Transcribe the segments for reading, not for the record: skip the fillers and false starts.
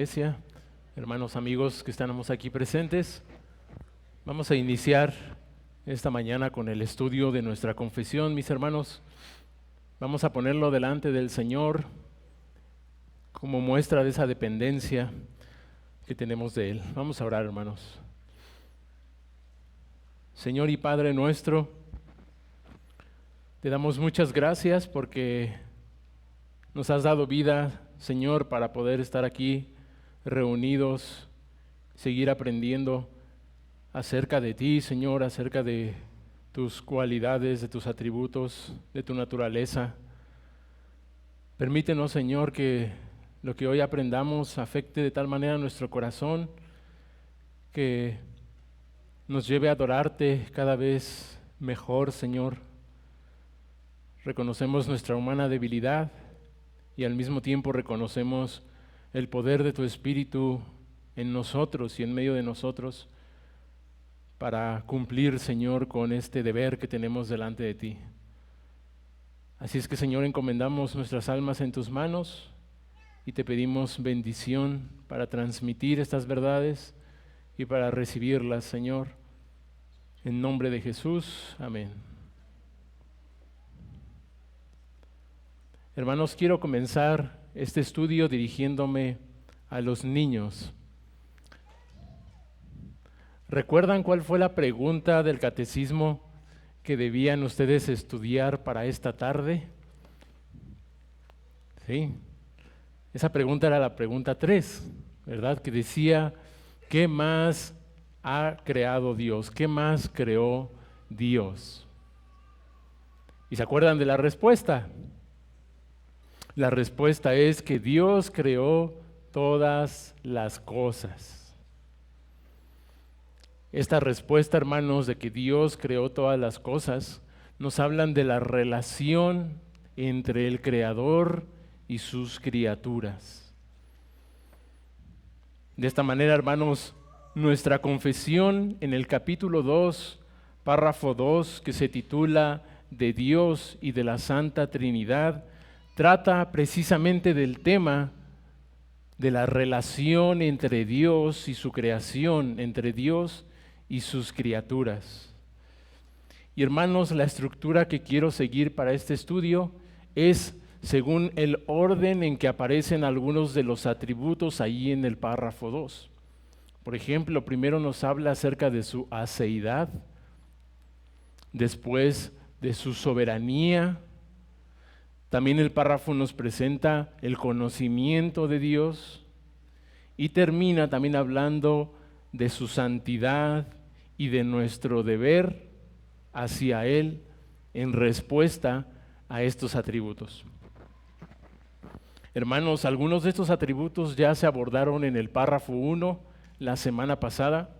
Iglesia, hermanos, amigos que estamos aquí presentes, vamos a iniciar esta mañana con el estudio de nuestra confesión, mis hermanos. Vamos a ponerlo delante del Señor como muestra de esa dependencia que tenemos de Él. Vamos a orar, hermanos. Señor y Padre nuestro, te damos muchas gracias porque nos has dado vida, Señor, para poder estar aquí reunidos, seguir aprendiendo acerca de ti, Señor, acerca de tus cualidades, de tus atributos, de tu naturaleza. Permítenos, Señor, que lo que hoy aprendamos afecte de tal manera nuestro corazón que nos lleve a adorarte cada vez mejor, Señor. Reconocemos nuestra humana debilidad y al mismo tiempo reconocemos el poder de tu Espíritu en nosotros y en medio de nosotros para cumplir, Señor, con este deber que tenemos delante de ti. Así es que, Señor, encomendamos nuestras almas en tus manos y te pedimos bendición para transmitir estas verdades y para recibirlas, Señor. En nombre de Jesús, amén. Hermanos, quiero comenzar este estudio dirigiéndome a los niños. ¿Recuerdan cuál fue la pregunta del catecismo que debían ustedes estudiar para esta tarde? Sí, esa pregunta era la pregunta 3, ¿verdad? Que decía, ¿qué más ha creado Dios? ¿Qué más creó Dios? ¿Y se acuerdan de la respuesta? La respuesta es que Dios creó todas las cosas. Esta respuesta, hermanos, de que Dios creó todas las cosas, nos hablan de la relación entre el Creador y sus criaturas. De esta manera, hermanos, nuestra confesión en el capítulo 2, párrafo 2, que se titula De Dios y de la Santa Trinidad, trata precisamente del tema de la relación entre Dios y su creación, entre Dios y sus criaturas. Y hermanos, la estructura que quiero seguir para este estudio es según el orden en que aparecen algunos de los atributos ahí en el párrafo 2. Por ejemplo, primero nos habla acerca de su aceidad, después de su soberanía. También el párrafo nos presenta el conocimiento de Dios y termina también hablando de su santidad y de nuestro deber hacia Él en respuesta a estos atributos. Hermanos, algunos de estos atributos ya se abordaron en el párrafo 1 la semana pasada,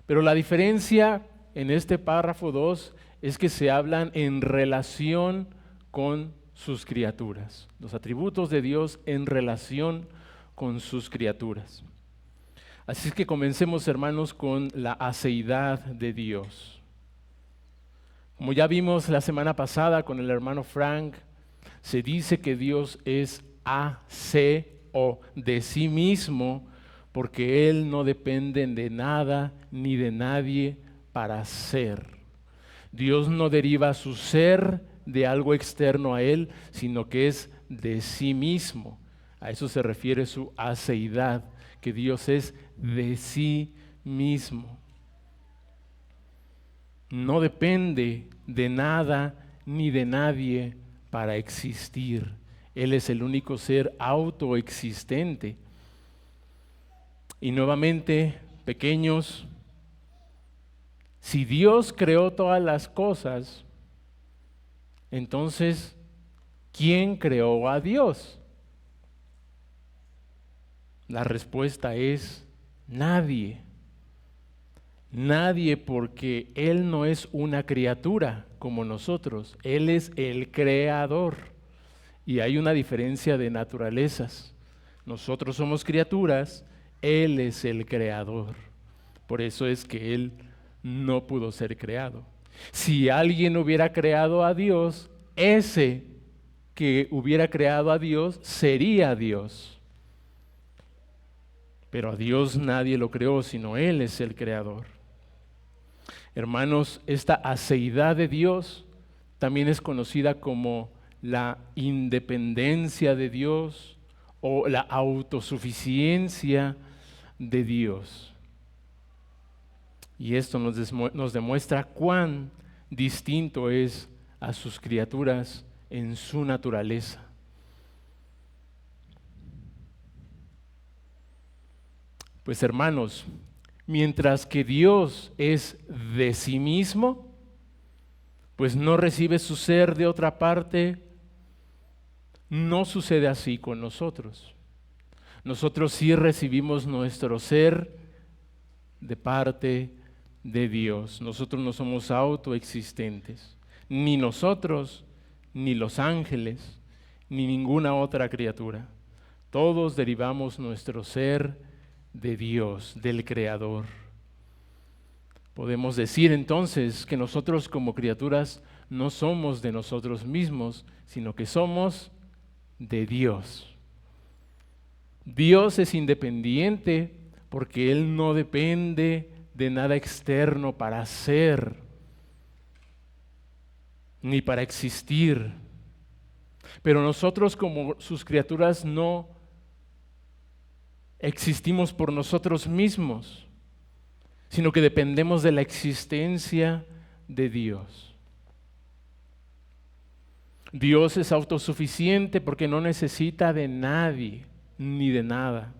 pero la diferencia en este párrafo 2 es que se hablan en relación con sus criaturas, los atributos de Dios en relación con sus criaturas. Así es que comencemos, hermanos, con la aceidad de Dios. Como ya vimos la semana pasada con el hermano Frank, se dice que Dios es aceo de sí mismo, porque Él no depende de nada ni de nadie para ser. Dios no deriva su ser de algo externo a Él, sino que es de sí mismo. A eso se refiere su aceidad, que Dios es de sí mismo. No depende de nada ni de nadie para existir. Él es el único ser autoexistente. Y nuevamente, pequeños, si Dios creó todas las cosas, entonces, ¿quién creó a Dios? La respuesta es nadie. Nadie, porque Él no es una criatura como nosotros. Él es el creador. Y hay una diferencia de naturalezas. Nosotros somos criaturas, Él es el creador. Por eso es que Él no pudo ser creado. Si alguien hubiera creado a Dios, ese que hubiera creado a Dios sería Dios. Pero a Dios nadie lo creó, sino Él es el creador. Hermanos, esta aceidad de Dios también es conocida como la independencia de Dios o la autosuficiencia de Dios. Y esto nos demuestra cuán distinto es a sus criaturas en su naturaleza. Pues hermanos, mientras que Dios es de sí mismo, pues no recibe su ser de otra parte, no sucede así con nosotros. Nosotros sí recibimos nuestro ser de parte de Dios. Nosotros no somos autoexistentes, ni nosotros, ni los ángeles, ni ninguna otra criatura. Todos derivamos nuestro ser de Dios, del Creador. Podemos decir entonces que nosotros como criaturas no somos de nosotros mismos, sino que somos de Dios. Dios es independiente porque Él no depende de nada externo para ser, ni para existir. Pero nosotros como sus criaturas no existimos por nosotros mismos, sino que dependemos de la existencia de Dios. Dios es autosuficiente porque no necesita de nadie ni de nada.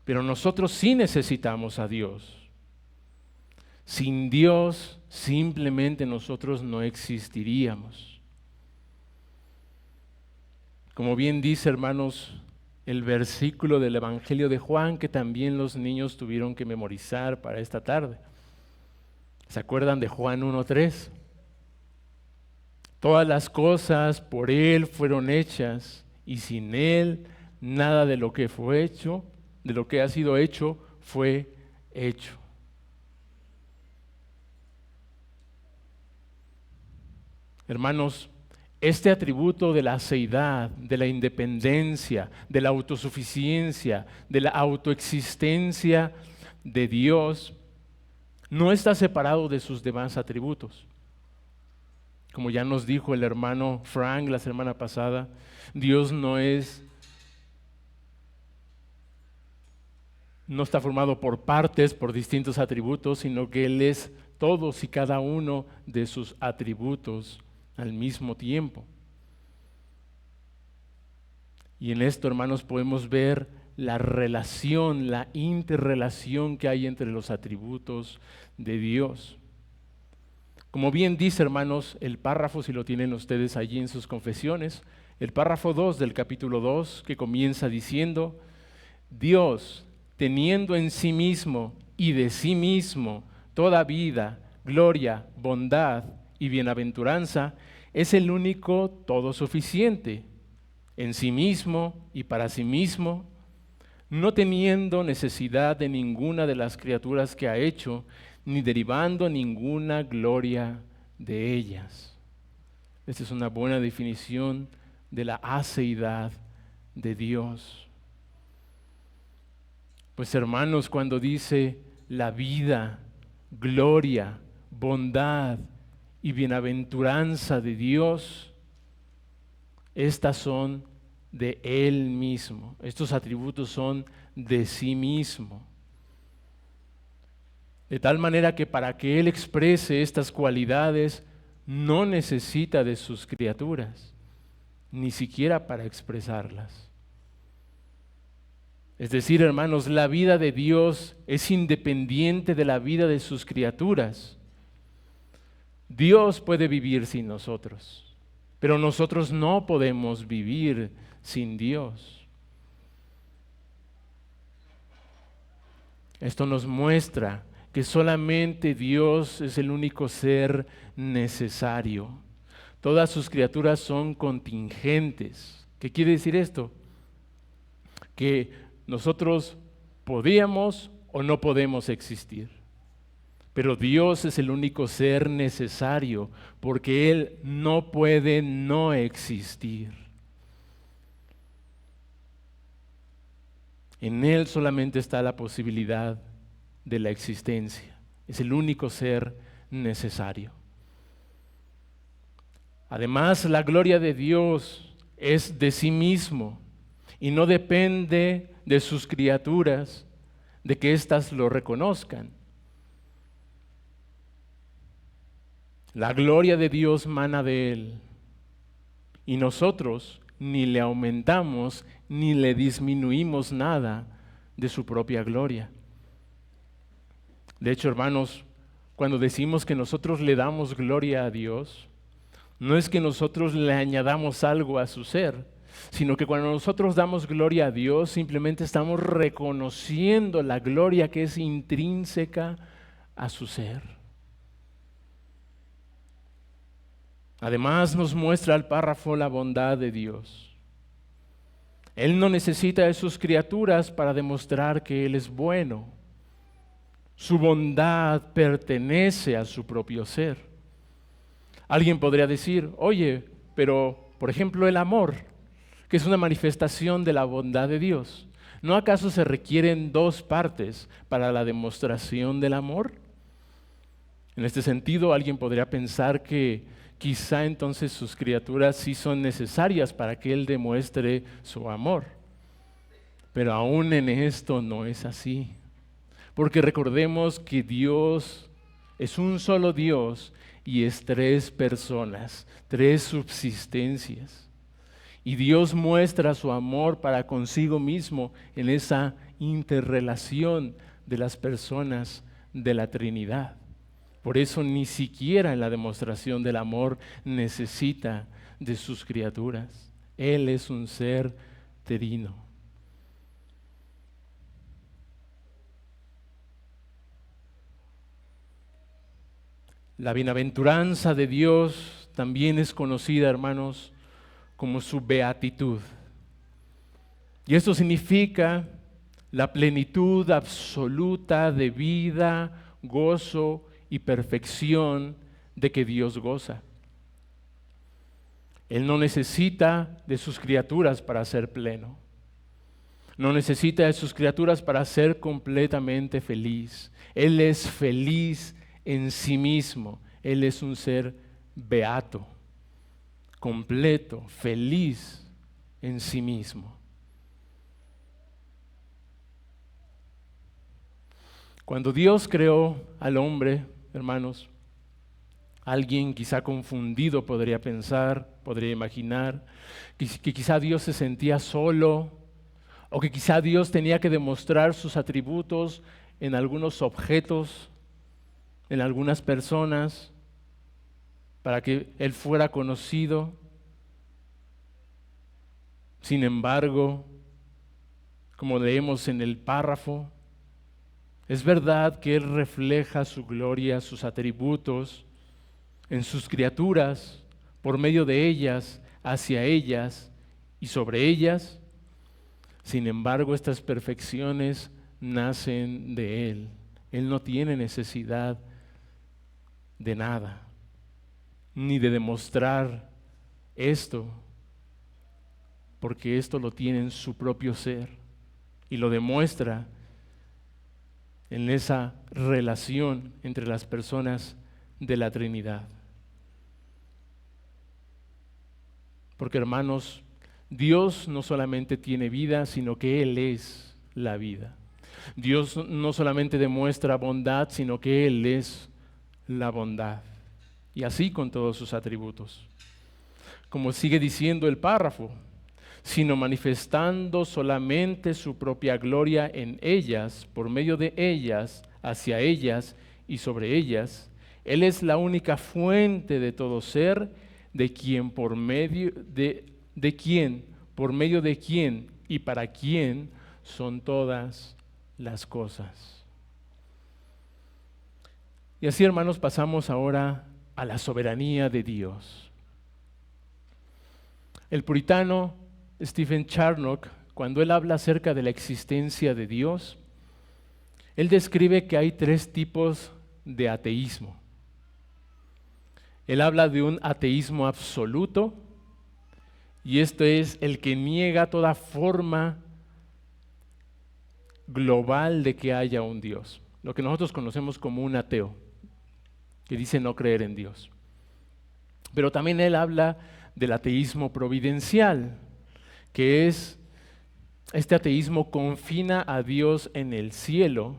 Pero nosotros sí necesitamos a Dios. Sin Dios, simplemente nosotros no existiríamos. Como bien dice, hermanos, el versículo del Evangelio de Juan que también los niños tuvieron que memorizar para esta tarde. ¿Se acuerdan de Juan 1:3? Todas las cosas por Él fueron hechas y sin Él nada de lo que fue hecho, de lo que ha sido hecho, fue hecho. Hermanos, este atributo de la aceidad, de la independencia, de la autosuficiencia, de la autoexistencia de Dios, no está separado de sus demás atributos. Como ya nos dijo el hermano Frank la semana pasada, Dios no está formado por partes, por distintos atributos, sino que Él es todos y cada uno de sus atributos al mismo tiempo. Y en esto, hermanos, podemos ver la relación, la interrelación que hay entre los atributos de Dios. Como bien dice, hermanos, el párrafo, si lo tienen ustedes allí en sus confesiones, el párrafo 2 del capítulo 2, que comienza diciendo: Dios, teniendo en sí mismo y de sí mismo toda vida, gloria, bondad y bienaventuranza, es el único todo suficiente, en sí mismo y para sí mismo, no teniendo necesidad de ninguna de las criaturas que ha hecho, ni derivando ninguna gloria de ellas. Esta es una buena definición de la aceidad de Dios. Pues hermanos, cuando dice la vida, gloria, bondad y bienaventuranza de Dios, estas son de Él mismo. Estos atributos son de sí mismo. De tal manera que para que Él exprese estas cualidades, no necesita de sus criaturas, ni siquiera para expresarlas. Es decir, hermanos, la vida de Dios es independiente de la vida de sus criaturas. Dios puede vivir sin nosotros, pero nosotros no podemos vivir sin Dios. Esto nos muestra que solamente Dios es el único ser necesario. Todas sus criaturas son contingentes. ¿Qué quiere decir esto? Que nosotros podíamos o no podemos existir, pero Dios es el único ser necesario porque Él no puede no existir. En Él solamente está la posibilidad de la existencia. Es el único ser necesario. Además, la gloria de Dios es de sí mismo y no depende de sus criaturas, de que éstas lo reconozcan. La gloria de Dios mana de Él y nosotros ni le aumentamos ni le disminuimos nada de su propia gloria. De hecho, hermanos, cuando decimos que nosotros le damos gloria a Dios, no es que nosotros le añadamos algo a su ser, sino que cuando nosotros damos gloria a Dios, simplemente estamos reconociendo la gloria que es intrínseca a su ser. Además, nos muestra el párrafo la bondad de Dios. Él no necesita de sus criaturas para demostrar que Él es bueno. Su bondad pertenece a su propio ser. Alguien podría decir, oye, pero por ejemplo el amor, que es una manifestación de la bondad de Dios, ¿no acaso se requieren dos partes para la demostración del amor? En este sentido, alguien podría pensar que quizá entonces sus criaturas sí son necesarias para que Él demuestre su amor. Pero aún en esto no es así. Porque recordemos que Dios es un solo Dios y es tres personas, tres subsistencias. Y Dios muestra su amor para consigo mismo en esa interrelación de las personas de la Trinidad. Por eso ni siquiera en la demostración del amor necesita de sus criaturas. Él es un ser trino. La bienaventuranza de Dios también es conocida, hermanos, como su beatitud. Y esto significa la plenitud absoluta de vida, gozo y perfección de que Dios goza. Él no necesita de sus criaturas para ser pleno. No necesita de sus criaturas para ser completamente feliz. Él es feliz en sí mismo. Él es un ser beato, completo, feliz en sí mismo. Cuando Dios creó al hombre, hermanos, alguien quizá confundido podría pensar, podría imaginar que quizá Dios se sentía solo o que quizá Dios tenía que demostrar sus atributos en algunos objetos, en algunas personas, para que Él fuera conocido. Sin embargo, como leemos en el párrafo, es verdad que Él refleja su gloria, sus atributos en sus criaturas, por medio de ellas, hacia ellas y sobre ellas. Sin embargo, estas perfecciones nacen de Él. Él no tiene necesidad de nada, ni de demostrar esto, porque esto lo tiene en su propio ser y lo demuestra en esa relación entre las personas de la Trinidad. Porque, hermanos, Dios no solamente tiene vida, sino que Él es la vida. Dios no solamente demuestra bondad, sino que Él es la bondad. Y así con todos sus atributos. Como sigue diciendo el párrafo, sino manifestando solamente su propia gloria en ellas, por medio de ellas, hacia ellas y sobre ellas. Él es la única fuente de todo ser, de quien, por medio de quien y para quien son todas las cosas. Y así, hermanos, pasamos ahora a la soberanía de Dios. El puritano Stephen Charnock, cuando él habla acerca de la existencia de Dios, él describe que hay tres tipos de ateísmo. Él habla de un ateísmo absoluto, y esto es el que niega toda forma global de que haya un Dios, lo que nosotros conocemos como un ateo, que dice no creer en Dios. Pero también él habla del ateísmo providencial, que es este ateísmo confina a Dios en el cielo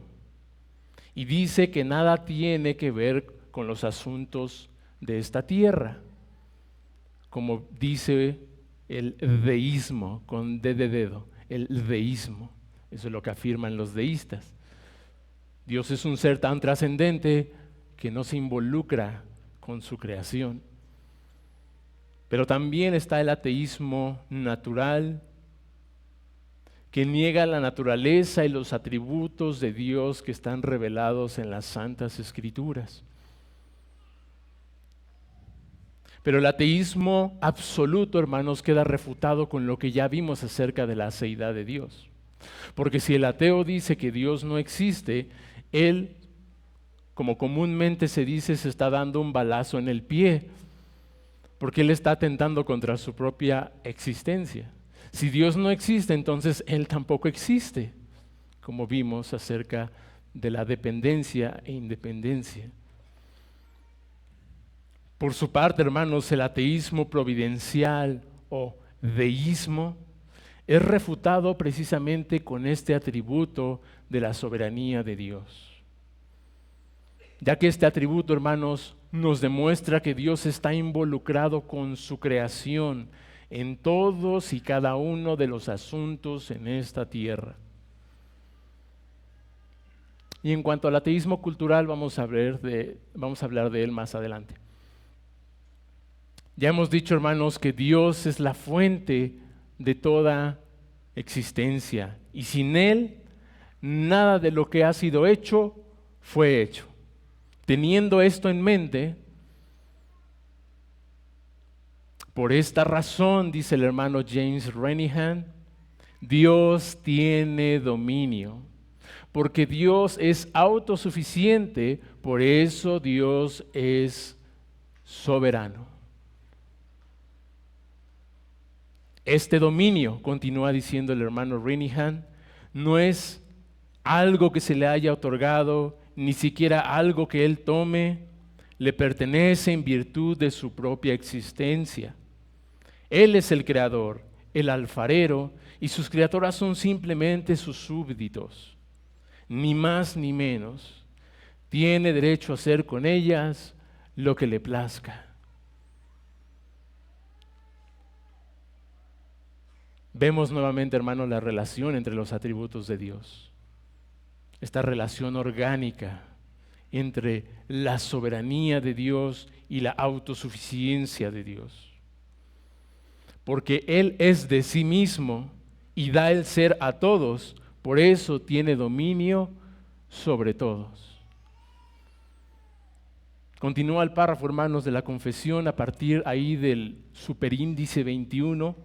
y dice que nada tiene que ver con los asuntos de esta tierra, como dice el deísmo, con D de dedo, el deísmo. Eso es lo que afirman los deístas. Dios es un ser tan trascendente que no se involucra con su creación. Pero también está el ateísmo natural, que niega la naturaleza y los atributos de Dios que están revelados en las Santas Escrituras. Pero el ateísmo absoluto, hermanos, queda refutado con lo que ya vimos acerca de la aceidad de Dios. Porque si el ateo dice que Dios no existe, él, como comúnmente se dice, se está dando un balazo en el pie, porque él está atentando contra su propia existencia. Si Dios no existe, entonces Él tampoco existe, como vimos acerca de la dependencia e independencia. Por su parte, hermanos, el ateísmo providencial o deísmo es refutado precisamente con este atributo de la soberanía de Dios. Ya que este atributo, hermanos, nos demuestra que Dios está involucrado con su creación en todos y cada uno de los asuntos en esta tierra. Y en cuanto al ateísmo cultural, vamos a hablar de él más adelante. Ya hemos dicho, hermanos, que Dios es la fuente de toda existencia y sin Él, nada de lo que ha sido hecho fue hecho. Teniendo esto en mente, por esta razón, dice el hermano James Renihan, Dios tiene dominio, porque Dios es autosuficiente, por eso Dios es soberano. Este dominio, continúa diciendo el hermano Renihan, no es algo que se le haya otorgado, ni siquiera algo que él tome, le pertenece en virtud de su propia existencia. Él es el creador, el alfarero, y sus criaturas son simplemente sus súbditos, ni más ni menos. Tiene derecho a hacer con ellas lo que le plazca. Vemos nuevamente, hermanos, la relación entre los atributos de Dios. Esta relación orgánica entre la soberanía de Dios y la autosuficiencia de Dios. Porque Él es de sí mismo y da el ser a todos, por eso tiene dominio sobre todos. Continúa el párrafo, hermanos, de la confesión a partir ahí del superíndice 21.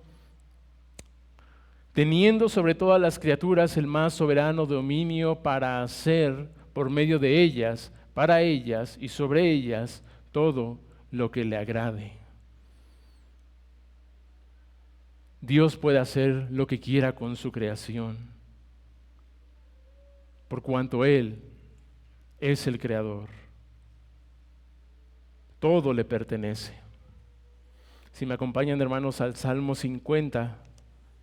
Teniendo sobre todas las criaturas el más soberano dominio para hacer por medio de ellas, para ellas y sobre ellas todo lo que le agrade. Dios puede hacer lo que quiera con su creación, por cuanto Él es el creador. Todo le pertenece. Si me acompañan, hermanos, al Salmo 50,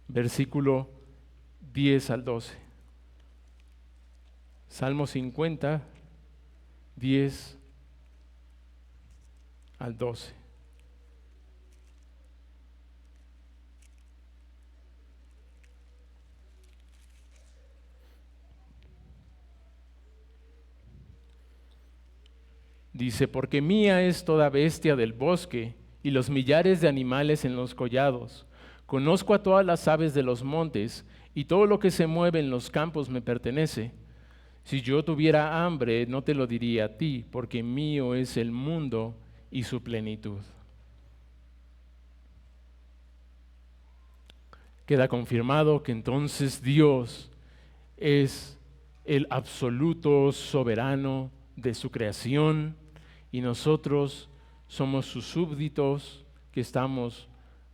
versículo 10 al 12. Salmo 50, 10 al 12. Dice, porque mía es toda bestia del bosque y los millares de animales en los collados. Conozco a todas las aves de los montes y todo lo que se mueve en los campos me pertenece. Si yo tuviera hambre, no te lo diría a ti, porque mío es el mundo y su plenitud. Queda confirmado que entonces Dios es el absoluto soberano de su creación y nosotros somos sus súbditos que estamos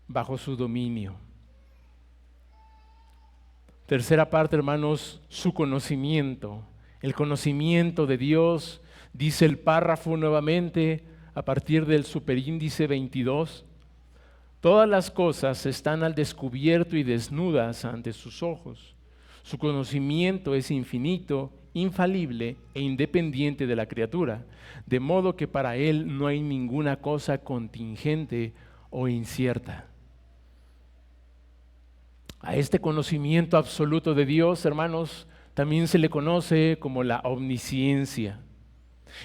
bajo su dominio. Tercera parte, hermanos, su conocimiento. El conocimiento de Dios, dice el párrafo nuevamente, a partir del superíndice 22. Todas las cosas están al descubierto y desnudas ante sus ojos. Su conocimiento es infinito, infalible e independiente de la criatura, de modo que para él no hay ninguna cosa contingente o incierta. A este conocimiento absoluto de Dios, hermanos, también se le conoce como la omnisciencia.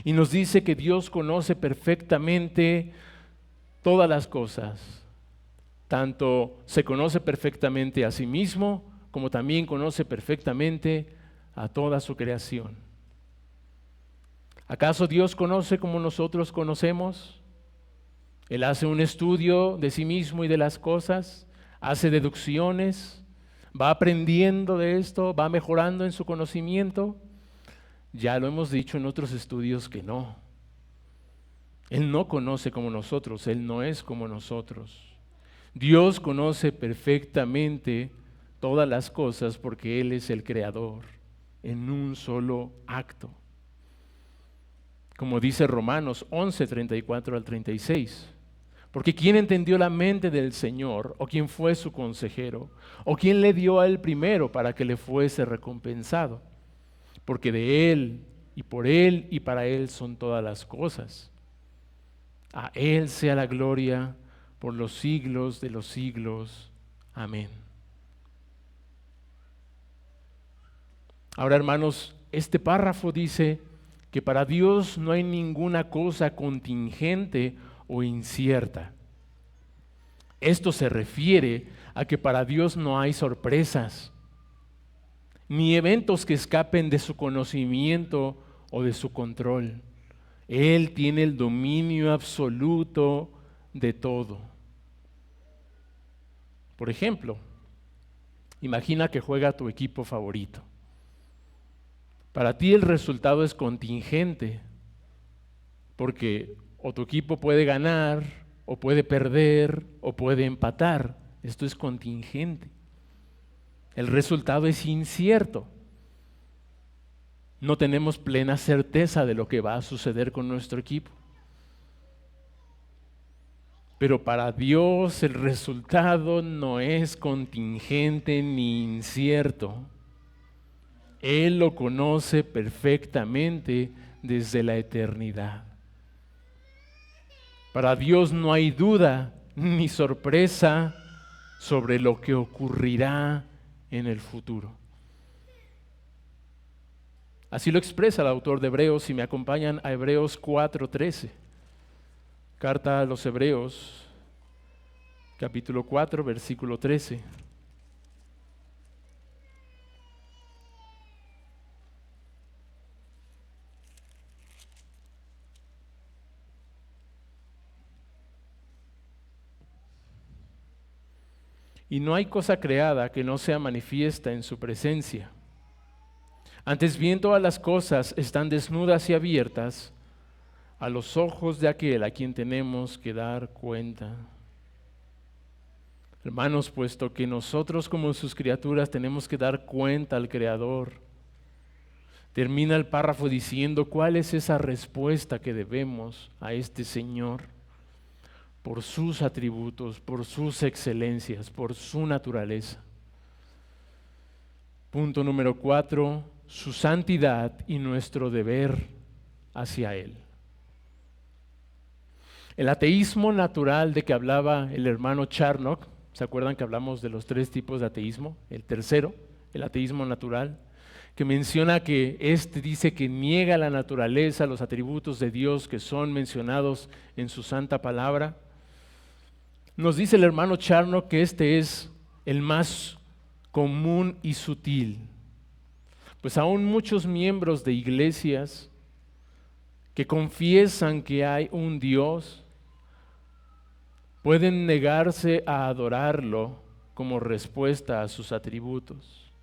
Y nos dice que Dios conoce perfectamente todas las cosas. Tanto se conoce perfectamente a sí mismo, como también conoce perfectamente a toda su creación. ¿Acaso Dios conoce como nosotros conocemos? Él hace un estudio de sí mismo y de las cosas, hace deducciones, va aprendiendo de esto, va mejorando en su conocimiento. Ya lo hemos dicho en otros estudios que no. Él no conoce como nosotros, Él no es como nosotros. Dios conoce perfectamente todas las cosas porque Él es el creador en un solo acto. Como dice Romanos 11, 34 al 36. Porque ¿quién entendió la mente del Señor? ¿O quién fue su consejero? ¿O quién le dio a Él primero para que le fuese recompensado? Porque de Él y para Él son todas las cosas. A Él sea la gloria por los siglos de los siglos. Amén. Ahora, hermanos, este párrafo dice que para Dios no hay ninguna cosa contingente o incierta. Esto se refiere a que para Dios no hay sorpresas, ni eventos que escapen de su conocimiento o de su control. Él tiene el dominio absoluto de todo. Por ejemplo, imagina que juega tu equipo favorito. Para ti el resultado es contingente, porque o tu equipo puede ganar, o puede perder, o puede empatar. Esto es contingente. El resultado es incierto. No tenemos plena certeza de lo que va a suceder con nuestro equipo. Pero para Dios el resultado no es contingente ni incierto. Él lo conoce perfectamente desde la eternidad. Para Dios no hay duda ni sorpresa sobre lo que ocurrirá en el futuro. Así lo expresa el autor de Hebreos, si me acompañan a Hebreos 4:13. Carta a los Hebreos, capítulo 4, versículo 13. Y no hay cosa creada que no sea manifiesta en su presencia. Antes bien, todas las cosas están desnudas y abiertas a los ojos de aquel a quien tenemos que dar cuenta. Hermanos, puesto que nosotros como sus criaturas tenemos que dar cuenta al Creador, termina el párrafo diciendo cuál es esa respuesta que debemos a este Señor por sus atributos, por sus excelencias, por su naturaleza. Punto número 4, su santidad y nuestro deber hacia Él. El ateísmo natural de que hablaba el hermano Charnock, ¿se acuerdan que hablamos de los 3 tipos de ateísmo? El tercero, el ateísmo natural, que menciona que dice que niega la naturaleza, los atributos de Dios que son mencionados en su santa palabra. Nos dice el hermano Charnock que este es el más común y sutil, pues aún muchos miembros de iglesias que confiesan que hay un Dios pueden negarse a adorarlo como respuesta a sus atributos.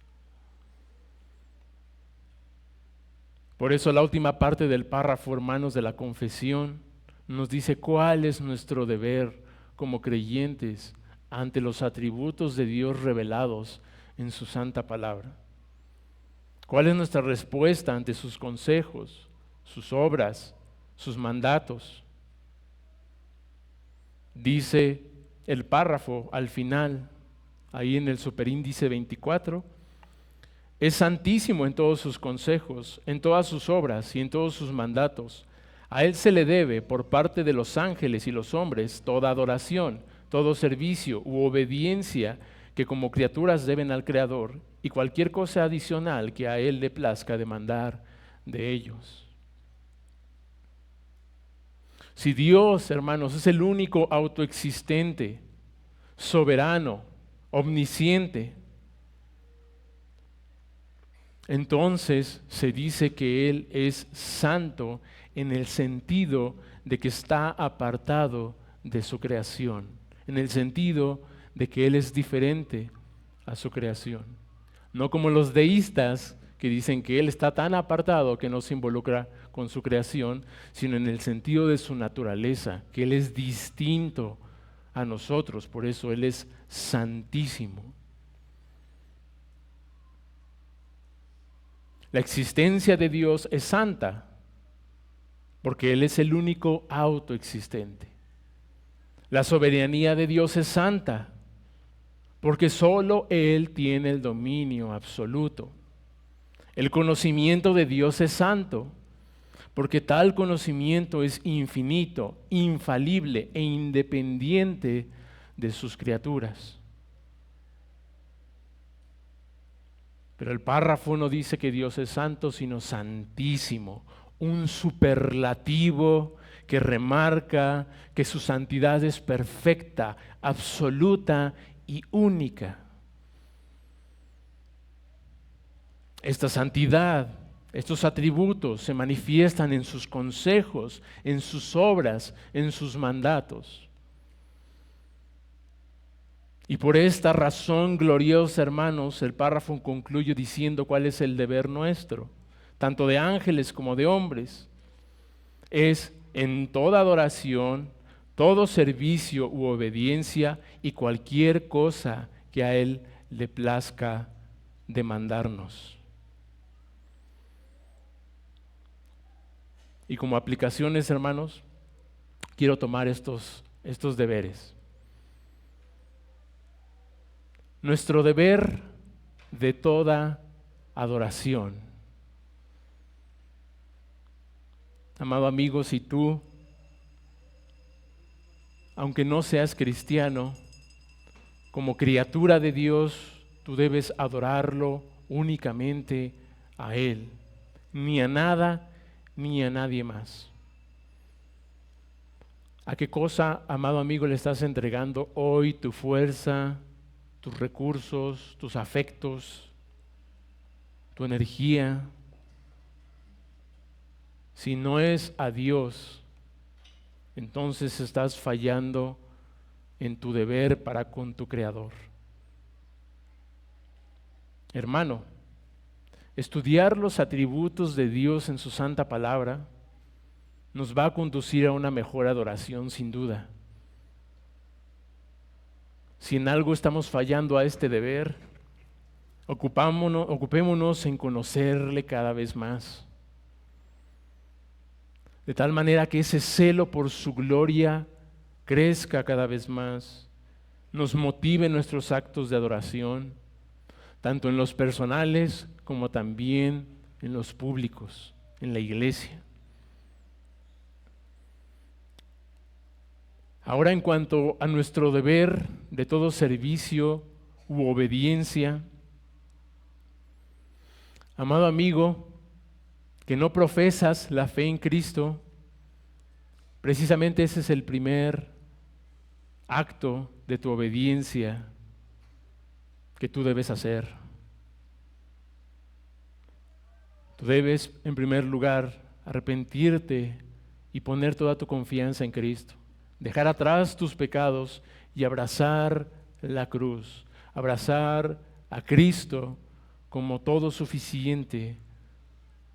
Por eso la última parte del párrafo, hermanos, de la confesión nos dice cuál es nuestro deber como creyentes ante los atributos de Dios revelados en su santa palabra? ¿Cuál es nuestra respuesta ante sus consejos, sus obras, sus mandatos? Dice el párrafo al final, ahí en el superíndice 24, es santísimo en todos sus consejos, en todas sus obras y en todos sus mandatos. A Él se le debe, por parte de los ángeles y los hombres, toda adoración, todo servicio u obediencia que como criaturas deben al Creador, y cualquier cosa adicional que a Él le plazca demandar de ellos. Si Dios, hermanos, es el único autoexistente, soberano, omnisciente, entonces se dice que Él es santo en el sentido de que está apartado de su creación, en el sentido de que Él es diferente a su creación. No como los deístas que dicen que Él está tan apartado que no se involucra con su creación, sino en el sentido de su naturaleza, que Él es distinto a nosotros, por eso Él es santísimo. La existencia de Dios es santa, porque Él es el único autoexistente. La soberanía de Dios es santa, porque solo Él tiene el dominio absoluto. El conocimiento de Dios es santo, porque tal conocimiento es infinito, infalible e independiente de sus criaturas. Pero el párrafo no dice que Dios es santo, sino santísimo, un superlativo que remarca que su santidad es perfecta, absoluta y única. Esta santidad, estos atributos se manifiestan en sus consejos, en sus obras, en sus mandatos. Y por esta razón gloriosa, hermanos, el párrafo concluye diciendo cuál es el deber nuestro, tanto de ángeles como de hombres. Es en toda adoración, todo servicio u obediencia y cualquier cosa que a Él le plazca demandarnos. Y como aplicaciones, hermanos, quiero tomar estos deberes. Nuestro deber de toda adoración. Amado amigo, si tú, aunque no seas cristiano, como criatura de Dios, tú debes adorarlo únicamente a Él, ni a nada, ni a nadie más. ¿A qué cosa, amado amigo, le estás entregando hoy tu fuerza, tus recursos, tus afectos, tu energía? Si no es a Dios, entonces estás fallando en tu deber para con tu Creador. Hermano, estudiar los atributos de Dios en su santa palabra nos va a conducir a una mejor adoración, sin duda. Si en algo estamos fallando a este deber, ocupémonos en conocerle cada vez más, de tal manera que ese celo por su gloria crezca cada vez más, nos motive en nuestros actos de adoración, tanto en los personales como también en los públicos, en la iglesia. Ahora, en cuanto a nuestro deber de todo servicio u obediencia, amado amigo, que no profesas la fe en Cristo, precisamente ese es el primer acto de tu obediencia que tú debes hacer. Tú debes, en primer lugar, arrepentirte y poner toda tu confianza en Cristo. Dejar atrás tus pecados y abrazar la cruz, abrazar a Cristo como todo suficiente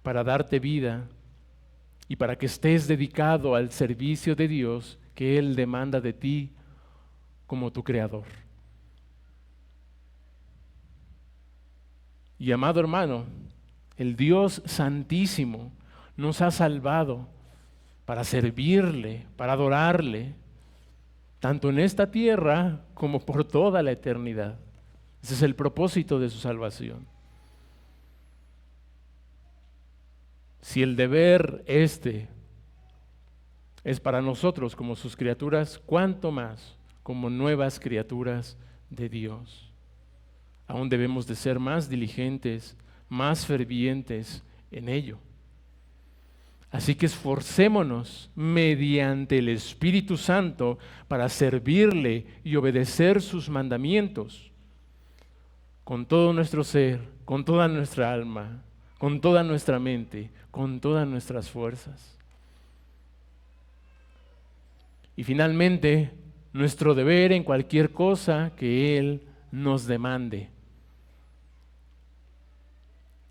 para darte vida y para que estés dedicado al servicio de Dios que Él demanda de ti como tu Creador. Y amado hermano, el Dios Santísimo nos ha salvado para servirle, para adorarle, tanto en esta tierra como por toda la eternidad. Ese es el propósito de su salvación. Si el deber este es para nosotros como sus criaturas, ¿cuánto más como nuevas criaturas de Dios? Aún debemos de ser más diligentes, más fervientes en ello. Así que esforcémonos mediante el Espíritu Santo para servirle y obedecer sus mandamientos con todo nuestro ser, con toda nuestra alma, con toda nuestra mente, con todas nuestras fuerzas. Y finalmente, nuestro deber en cualquier cosa que Él nos demande.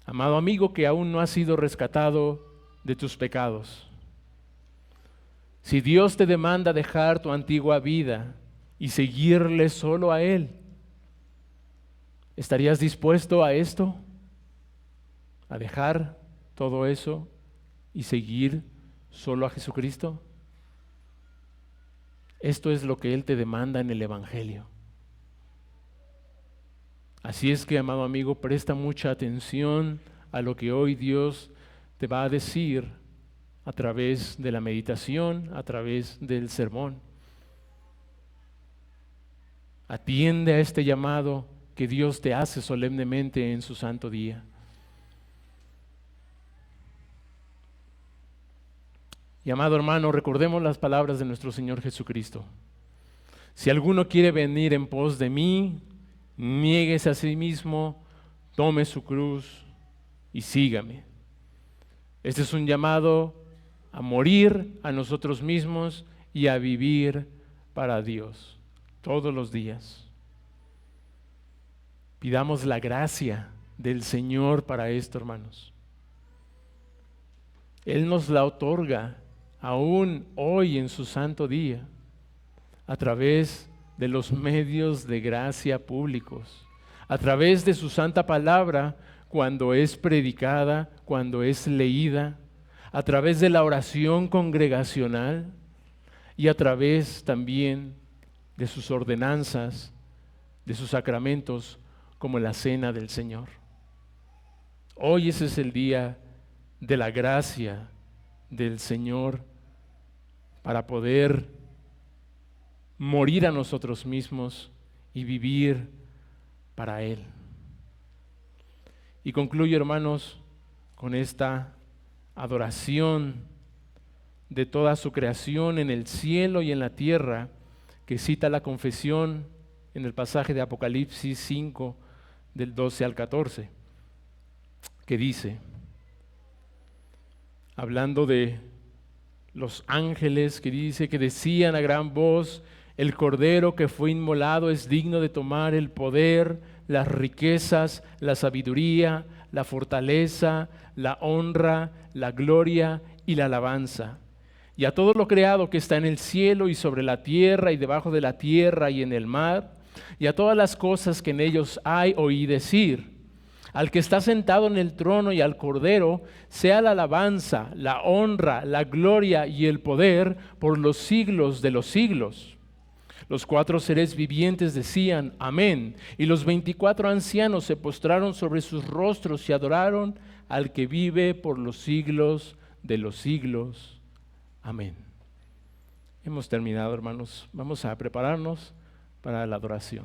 Amado amigo que aún no has sido rescatado de tus pecados, si Dios te demanda dejar tu antigua vida y seguirle solo a Él, ¿estarías dispuesto a esto? ¿A dejar todo eso y seguir solo a Jesucristo? Esto es lo que Él te demanda en el Evangelio. Así es que, amado amigo, presta mucha atención a lo que hoy Dios te va a decir a través de la meditación, a través del sermón. Atiende a este llamado que Dios te hace solemnemente en su santo día. Y amado hermano, recordemos las palabras de nuestro Señor Jesucristo. Si alguno quiere venir en pos de mí, niéguese a sí mismo, tome su cruz y sígame. Este es un llamado a morir a nosotros mismos y a vivir para Dios todos los días. Pidamos la gracia del Señor para esto, hermanos. Él nos la otorga aún hoy en su santo día a través de los medios de gracia públicos, a través de su santa palabra cuando es predicada, cuando es leída, a través de la oración congregacional y a través también de sus ordenanzas, de sus sacramentos, como la cena del Señor. Hoy ese es el día de la gracia del Señor para poder morir a nosotros mismos y vivir para Él. Y concluyo, hermanos, con esta adoración de toda su creación en el cielo y en la tierra, que cita la confesión en el pasaje de Apocalipsis 5, del 12 al 14, que dice, hablando de los ángeles, que dice que decían a gran voz, el Cordero que fue inmolado es digno de tomar el poder, las riquezas, la sabiduría, la fortaleza, la honra, la gloria y la alabanza. Y a todo lo creado que está en el cielo y sobre la tierra y debajo de la tierra y en el mar, y a todas las cosas que en ellos hay, oí decir, al que está sentado en el trono y al Cordero, sea la alabanza, la honra, la gloria y el poder por los siglos de los siglos. Los 4 seres vivientes decían, amén, y los 24 ancianos se postraron sobre sus rostros y adoraron al que vive por los siglos de los siglos. Amén. Hemos terminado, hermanos. Vamos a prepararnos para la adoración.